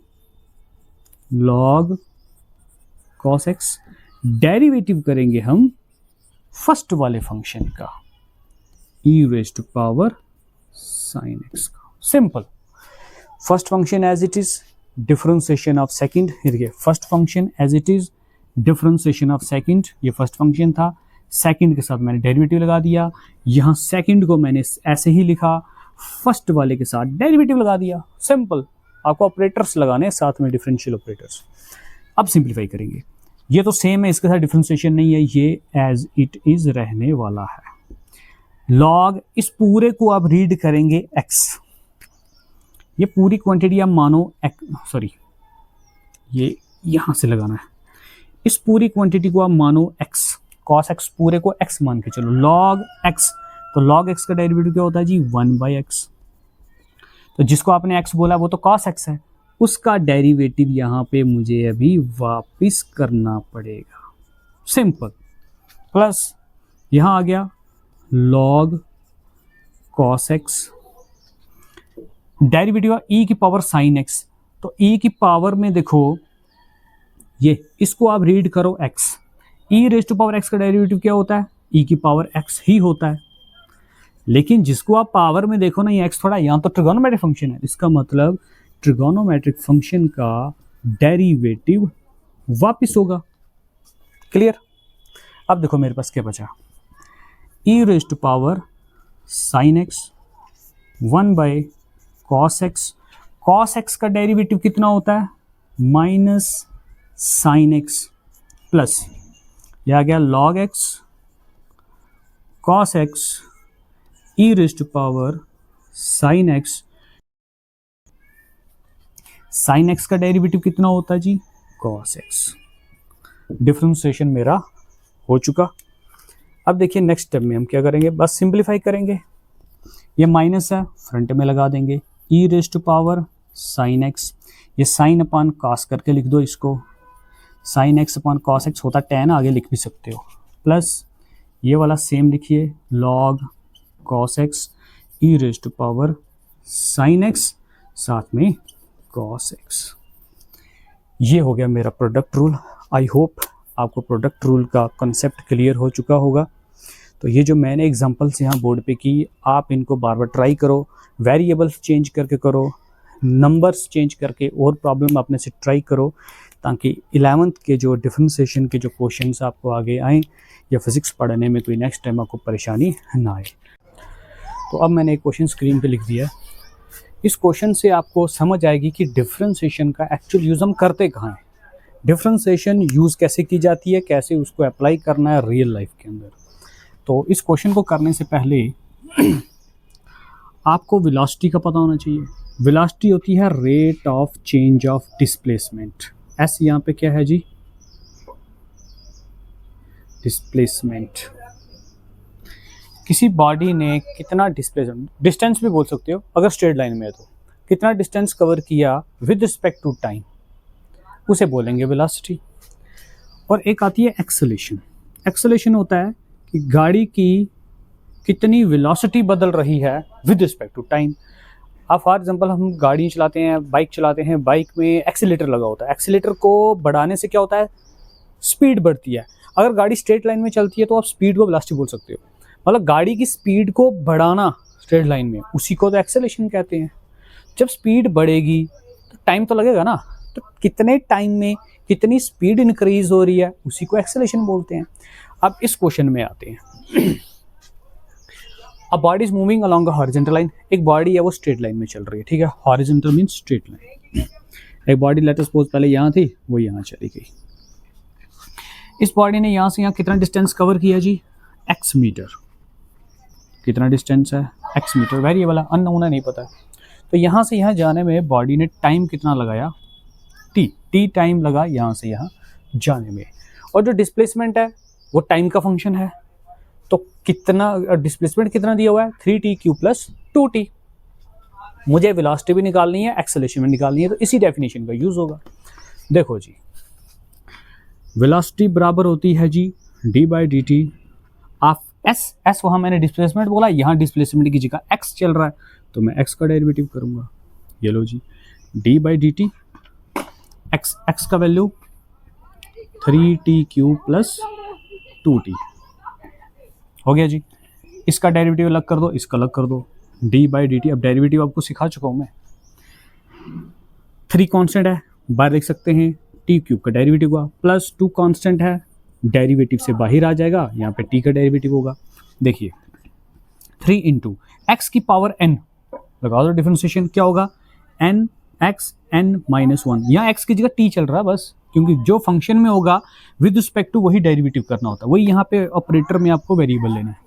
लॉग कॉस एक्स, डेरिवेटिव करेंगे हम फर्स्ट वाले फंक्शन का e raise to power sine x का। Simple, first function as it is, differentiation of second, ये first function as it is, differentiation of second, ये फर्स्ट फंक्शन था, second के साथ मैंने डेरिवेटिव लगा दिया, यहाँ सेकंड को मैंने ऐसे ही लिखा, फर्स्ट वाले के साथ डेरिवेटिव लगा दिया। सिंपल, आपको ऑपरेटर्स लगाने साथ में डिफरेंशियल ऑपरेटर्स। अब सिंप्लीफाई करेंगे, ये तो सेम है, इसके साथ डिफरेंशिएशन नहीं है, ये एज इट इज रहने वाला है। लॉग, इस पूरे को आप रीड करेंगे x, ये पूरी क्वांटिटी आप मानो सॉरी ये यहां से लगाना है, इस पूरी क्वांटिटी को आप मानो x, cos x पूरे को x मान के चलो, log x, तो log x का डेरिवेटिव क्या होता है जी 1/x, तो जिसको आपने x बोला वो तो cos x है, उसका डेरिवेटिव यहाँ पे मुझे अभी वापस करना पड़ेगा। सिंपल, प्लस यहाँ आ गया log cos x, derivative e की पावर sin x, तो e की पावर में देखो ये, इसको आप रीड करो x, e raise to power x का डेरिवेटिव क्या होता है, e की पावर x ही होता है, लेकिन जिसको आप पावर में देखो ना, ये x थोड़ा, यहाँ तो ट्रिगोनोमेट्रिक फंक्शन है, इसका मतलब ट्रिगोनोमेट्रिक फंक्शन का डेरिवेटिव वापस होगा। क्लियर? अब देखो मेरे पास क्या बचा, e raise to power sine x 1/cos x, cos x का डेरिवेटिव कितना होता है माइनस साइन एक्स, प्लस यह आ गया log x cos x e raise to power sine x, sine x का डेरिवेटिव कितना होता है जी cos x। डिफरेंशिएशन मेरा हो चुका। अब देखिए नेक्स्ट स्टेप में हम क्या करेंगे, बस सिंप्लीफाई करेंगे, ये माइनस है फ्रंट में लगा देंगे, e raise to power sine x, ये साइन अपॉन कॉस करके लिख दो इसको, sine x upon cos x होता tan, आगे लिख भी सकते हो, प्लस ये वाला सेम लिखिए log cos x e raise to power sine x साथ में cos x। ये हो गया मेरा प्रोडक्ट रूल। आई होप आपको प्रोडक्ट रूल का कॉन्सेप्ट क्लियर हो चुका होगा। तो ये जो मैंने एग्जांपल्स यहाँ बोर्ड पे की, आप इनको बार बार ट्राई करो, वेरिएबल्स चेंज करके करो, नंबर्स चेंज करके और प्रॉब्लम अपने से ट्राई करो, ताकि 11th के जो डिफरेंशिएशन के जो क्वेश्चंस आपको आगे आएँ या फिज़िक्स पढ़ने में कोई नेक्स्ट टाइम आपको परेशानी ना आए। तो अब मैंने एक क्वेश्चन स्क्रीन पे लिख दिया है। इस क्वेश्चन से आपको समझ आएगी कि डिफरेंशिएशन का एक्चुअल यूज़ हम करते कहाँ हैं, डिफरेंशिएशन यूज़ कैसे की जाती है, कैसे उसको अप्लाई करना है रियल लाइफ के अंदर। तो इस क्वेश्चन को करने से पहले आपको वेलोसिटी का पता होना चाहिए। वेलोसिटी होती है rate of change of displacement. S यहाँ पे क्या है जी, डिस्प्लेसमेंट। किसी बॉडी ने कितना डिस्प्लेसमेंट, डिस्टेंस भी बोल सकते हो अगर स्ट्रेट लाइन में है तो, कितना डिस्टेंस कवर किया विद रिस्पेक्ट टू टाइम, उसे बोलेंगे वेलोसिटी। और एक आती है एक्सेलेरेशन। एक्सेलेरेशन होता है कि गाड़ी की कितनी वेलोसिटी बदल रही है विद रिस्पेक्ट टू टाइम। अब फॉर एग्जांपल हम गाड़ी चलाते हैं, बाइक चलाते हैं, बाइक में एक्सीलेटर लगा होता है, एक्सीलेटर को बढ़ाने से क्या होता है, स्पीड बढ़ती है। अगर गाड़ी स्ट्रेट लाइन में चलती है तो आप स्पीड को वेलोसिटी बोल सकते हो, मतलब गाड़ी की स्पीड को बढ़ाना स्ट्रेट लाइन में, उसी को तो एक्सेलेरेशन कहते हैं। जब स्पीड बढ़ेगी तो टाइम तो लगेगा ना, तो कितने टाइम में कितनी स्पीड इंक्रीज हो रही है, उसी को एक्सेलेरेशन बोलते हैं। अब इस क्वेश्चन में आते हैं। A body is moving along a horizontal line. एक बॉडी है वो स्ट्रेट लाइन में चल रही है, ठीक है, हॉरिजॉन्टल मींस स्ट्रेट लाइन। एक बॉडी लेट अस सपोज पहले यहाँ थी, वो यहाँ चली गई। इस बॉडी ने यहाँ से यहाँ कितना डिस्टेंस कवर किया जी, x मीटर। कितना डिस्टेंस है, x मीटर, वेरिएबल है, अननोन है, नहीं पता है। तो यहाँ से यहाँ जाने में बॉडी ने टाइम कितना लगाया, t टाइम लगा यहाँ से यहाँ जाने में। और जो डिस्प्लेसमेंट है वो टाइम का फंक्शन है, तो कितना डिस्प्लेसमेंट कितना दिया हुआ है, 3t³ + 2t। मुझे वेलोसिटी भी निकालनी है, एक्सेलरेशन भी निकालनी है, तो इसी डेफिनेशन का यूज होगा। देखो जी, वेलोसिटी बराबर होती है जी d/dt ऑफ s वहाँ मैंने डिस्प्लेसमेंट बोला, यहाँ डिस्प्लेसमेंट की जगह x चल रहा है तो मैं x का डेरिवेटिव करूँगा। ये लो जी, d/dt x का वैल्यू 3t³ + 2t हो गया जी। इसका डेरिवेटिव अलग कर दो, इसका अलग कर दो, d/dt। अब डेरिवेटिव आपको सिखा चुका हूँ मैं। 3 कांस्टेंट है, बाहर देख सकते हैं, t³ का डेरिवेटिव हुआ, +2 कांस्टेंट है, डेरिवेटिव से बाहर आ जाएगा, यहाँ पे t का डेरिवेटिव होगा। देखिए 3 × x की पावर n लगा दो, डिफरेंशिएशन क्या होगा, nx n-1। यहाँ x की जगह t चल रहा है बस, क्योंकि जो फंक्शन में होगा विद रिस्पेक्ट टू वही डेरिवेटिव करना होता है, वही यहाँ पे ऑपरेटर में आपको वेरिएबल लेना है।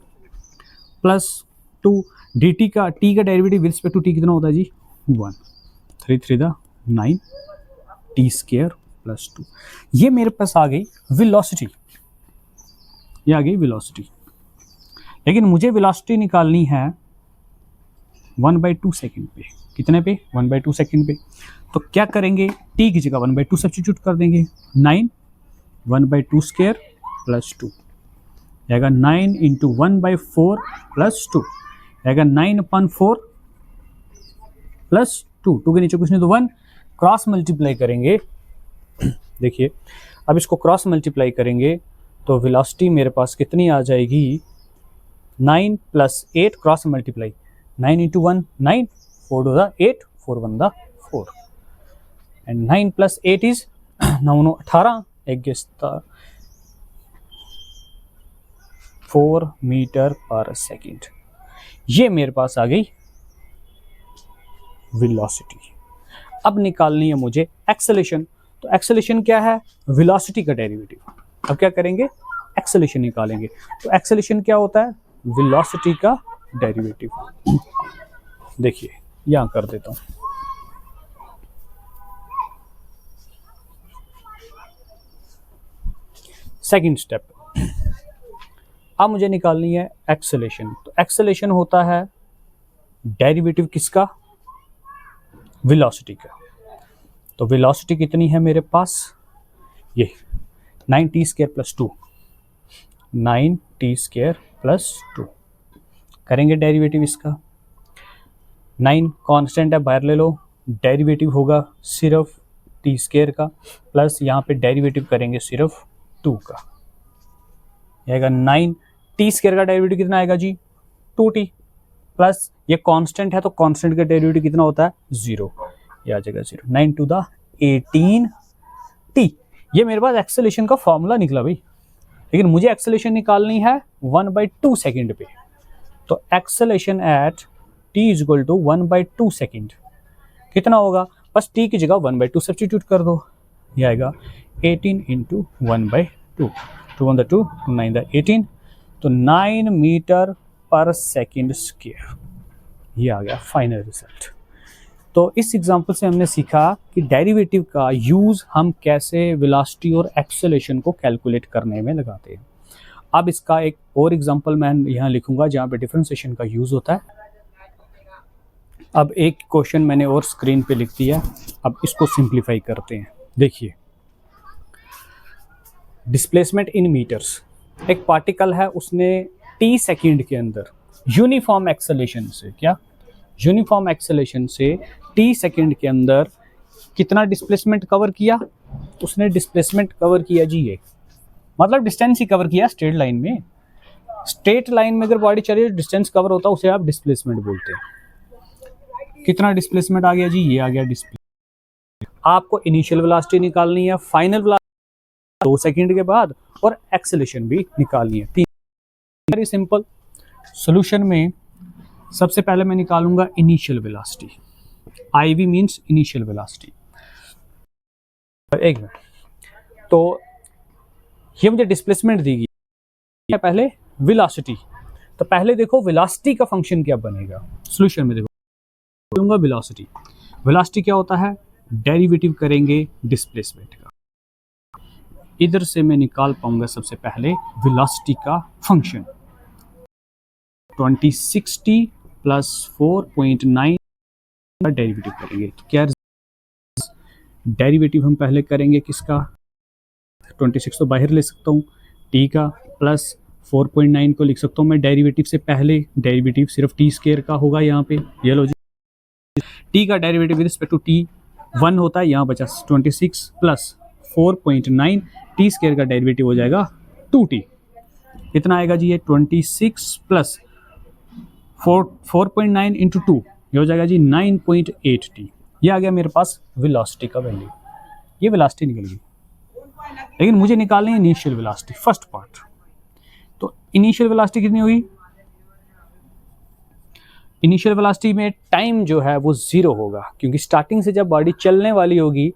+2 dt का, t का derivative with respect to t कितना होता है जी, 1। 3 3 9 t² + 2। ये मेरे पास आ गई वेलोसिटी, ये आ गई वेलोसिटी। लेकिन मुझे वेलोसिटी निकालनी है 1/2 सेकेंड पे। कितने पे, 1/2 सेकेंड पे। तो क्या करेंगे, t की जगह 1/2 सब्स्टिट्यूट कर देंगे, 9 1/2² + 2 आएगा 9 × 1/4 + 2 आएगा 9/4 + 2। 2 के नीचे कुछ नहीं तो 1, क्रॉस मल्टीप्लाई करेंगे। देखिए अब इसको क्रॉस मल्टीप्लाई करेंगे तो वेलोसिटी मेरे पास कितनी आ जाएगी, 9 + 8 cross multiply, 9 × 1 9, 4 2 8, 4 1 4 and 9 + 8 is 9 9 18, 1 guess 4 मीटर/सेकेंड। ये मेरे पास आ गई वेलोसिटी। अब निकालनी है मुझे एक्सेलरेशन। तो एक्सेलरेशन क्या है, वेलोसिटी का डेरिवेटिव। अब क्या करेंगे, एक्सेलरेशन निकालेंगे। तो एक्सेलरेशन क्या होता है, वेलोसिटी का डेरिवेटिव। देखिए यहां कर देता हूं, सेकंड स्टेप। अब मुझे निकालनी है एक्सेलरेशन। तो एक्सेलरेशन होता है डेरिवेटिव किसका, वेलोसिटी का। तो वेलोसिटी कितनी है मेरे पास, ये 9t² + 2, 9t² + 2 करेंगे डेरिवेटिव इसका। 9 कांस्टेंट है, बाहर ले लो, डेरिवेटिव होगा सिर्फ t² का, प्लस यहाँ पे डेरिवेटिव करेंगे सिर्फ 2 का, आएगा 9 टी स्क्वायर का डेरिवेटिव कितना आएगा जी 2t, प्लस ये कांस्टेंट है तो कांस्टेंट का डेरिवेटिव कितना होता है 0, ये आ जाएगा 0, 9 टू द 18t। ये मेरे पास एक्सेलेरेशन का फॉर्मूला निकला भाई, लेकिन मुझे एक्सेलेरेशन निकालनी है 1/2 सेकेंड पे। तो acceleration at t is equal to 1/2 second कितना होगा, बस t की जगह 1/2 सब्स्टिट्यूट कर दो, ये आएगा 18 इंटू 1/2, 2 1 2 2 9 18, तो 9 मीटर पर सेकेंड स्क्वायर, ये आ गया फाइनल रिजल्ट। तो इस एग्जांपल से हमने सीखा कि डेरिवेटिव का यूज़ हम कैसे वेलोसिटी और एक्सेलरेशन को कैलकुलेट करने में लगाते हैं। अब इसका एक और एग्जांपल मैं यहाँ लिखूंगा जहाँ पे डिफरेंशिएशन का यूज़ होता है। अब एक क्वेश्चन मैंने और स्क्रीन पे लिख दिया, अब इसको सिंप्लीफाई करते हैं। देखिए, डिस्प्लेसमेंट इन मीटर्स, एक पार्टिकल है, उसने t सेकेंड के अंदर यूनिफॉर्म एक्सेलरेशन से, क्या यूनिफॉर्म एक्सेलरेशन से t सेकेंड के अंदर कितना डिस्प्लेसमेंट कवर किया, उसने डिस्प्लेसमेंट कवर किया जी, ये मतलब डिस्टेंस ही कवर किया स्ट्रेट लाइन में। स्ट्रेट लाइन में अगर बॉडी चली डिस्टेंस कवर होता है उसे आप डिस्प्लेसमेंट बोलते हैं। कितना डिस्प्लेसमेंट आ गया जी, ये आ गया डिस्प्लेसमेंट। आपको इनिशियल वेलोसिटी निकालनी है, फाइनल वेलोसिटी 2 सेकंड के बाद, और एक्सेलरेशन भी निकालनी है। Very simple. सॉल्यूशन में सबसे पहले मैं निकालूंगा initial velocity, IV means initial velocity. एक मिनट, तो ये मुझे डिस्प्लेसमेंट दी गई, पहले वेलोसिटी, तो पहले देखो वेलोसिटी का फंक्शन क्या बनेगा। सॉल्यूशन में देखो लूंगा वेलोसिटी, वेलोसिटी क्या होता है, डेरिवेटिव करेंगे डिस्प्लेसमेंट का। इधर से मैं निकाल पाऊंगा सबसे पहले वेलोसिटी का फंक्शन, 2060 प्लस 4.9 का डेरिवेटिव करेंगे। तो क्या डेरिवेटिव हम पहले करेंगे किसका, 26 तो बाहर ले सकता हूँ, t का, प्लस 4.9 को लिख सकता हूँ मैं डेरिवेटिव से पहले, डेरिवेटिव सिर्फ t स्क्वायर का होगा यहाँ पे, ये लो जी, t का derivative with respect to t 1 होता है, यहाँ बचा 26 प्लस 4.9, t स्क्वायर का डेरिवेटिव हो जाएगा 2t, कितना आएगा जी, ये 26 प्लस 4.9 इंटू 2, ये हो जाएगा जी 9.8t। ये आ गया मेरे पास वेलोसिटी का वैल्यू, ये वेलोसिटी निकल गई। लेकिन मुझे निकालनी है इनिशियल वेलोसिटी, फर्स्ट पार्ट। तो इनिशियल वेलोसिटी कितनी हुई, इनिशियल वेलोसिटी में टाइम जो है वो 0 होगा, क्योंकि स्टार्टिंग से जब बॉडी चलने वाली होगी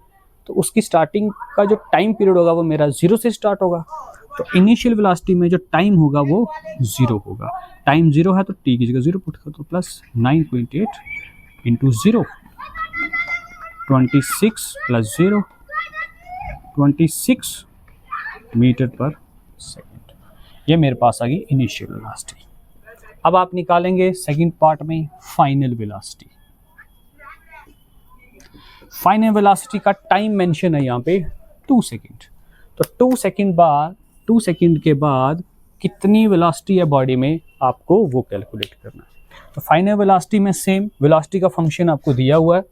तो उसकी स्टार्टिंग का जो टाइम पीरियड होगा वो मेरा 0 से स्टार्ट होगा। तो इनिशियल वेलोसिटी में जो टाइम होगा वो 0 होगा। टाइम 0 है तो t की जगह 0 पुट कर दो, plus 9.8 into 0, 26 plus 0, 26 metre per second. ये मेरे पास आ गई इनिशियल वेलोसिटी। अब आप निकालेंगे सेकंड पार्ट में फाइनल वेलोसिटी। फाइनल वेलोसिटी का टाइम मेंशन है यहाँ पे 2 सेकेंड। तो 2 सेकेंड के बाद कितनी वेलोसिटी है बॉडी में, आपको वो कैलकुलेट करना है। तो फाइनल वेलोसिटी में सेम वेलोसिटी का फंक्शन आपको दिया हुआ है,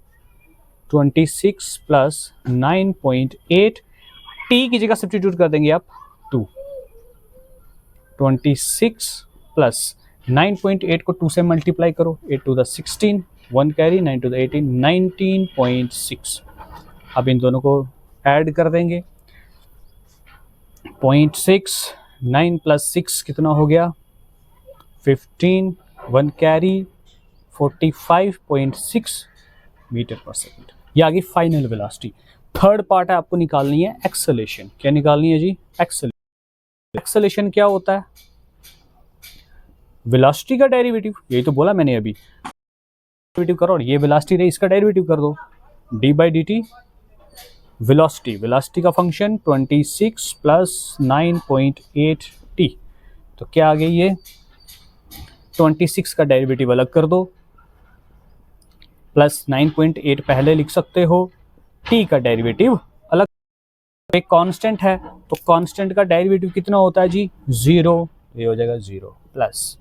26 प्लस 9.8, t की जगह सब्स्टिट्यूट कर देंगे आप 2, 26 प्लस 9.8 को 2 से मल्टीप्लाई करो, 8 two the 16, 1 carry, 9 two the 18, 19.6। अब इन दोनों को ऐड कर देंगे, 0.6, 9 प्लस 6 कितना हो गया 15, 1 कैरी, 45.6 मीटर पर सेकेंड। ये आ गई फाइनल वेलोसिटी। थर्ड पार्ट है, आपको निकालनी है एक्सेलरेशन। क्या निकालनी है जी, एक्सेलरेशन। एक्सेलरेशन क्या होता है, वेलोसिटी का डेरिवेटिव, यही तो बोला मैंने अभी, डेरिवेटिव करो, और ये वेलोसिटी रही, इसका डेरिवेटिव कर दो, D by D T. Velocity, velocity का फंक्शन 26 प्लस 9.8 टी, तो क्या आ गई ये 26 का डेरिवेटिव अलग कर दो, प्लस 9.8 पहले लिख सकते हो, टी का डेरिवेटिव अलग। एक कांस्टेंट है तो कांस्टेंट का डेरिवेटिव कितना होता है जी 0, ये हो जाएगा 0 प्लस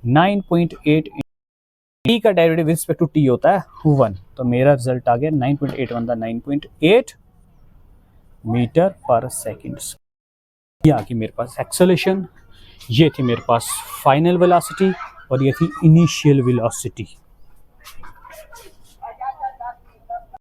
9.8, टी का derivative with respect to t होता है 1, तो मेरा रिजल्ट आ गया 9.8 one the 9.8 metre per second. ये आ गई मेरे पास एक्सेलरेशन। ये थी मेरे पास फाइनल वेलोसिटी और ये थी इनिशियल वेलोसिटी।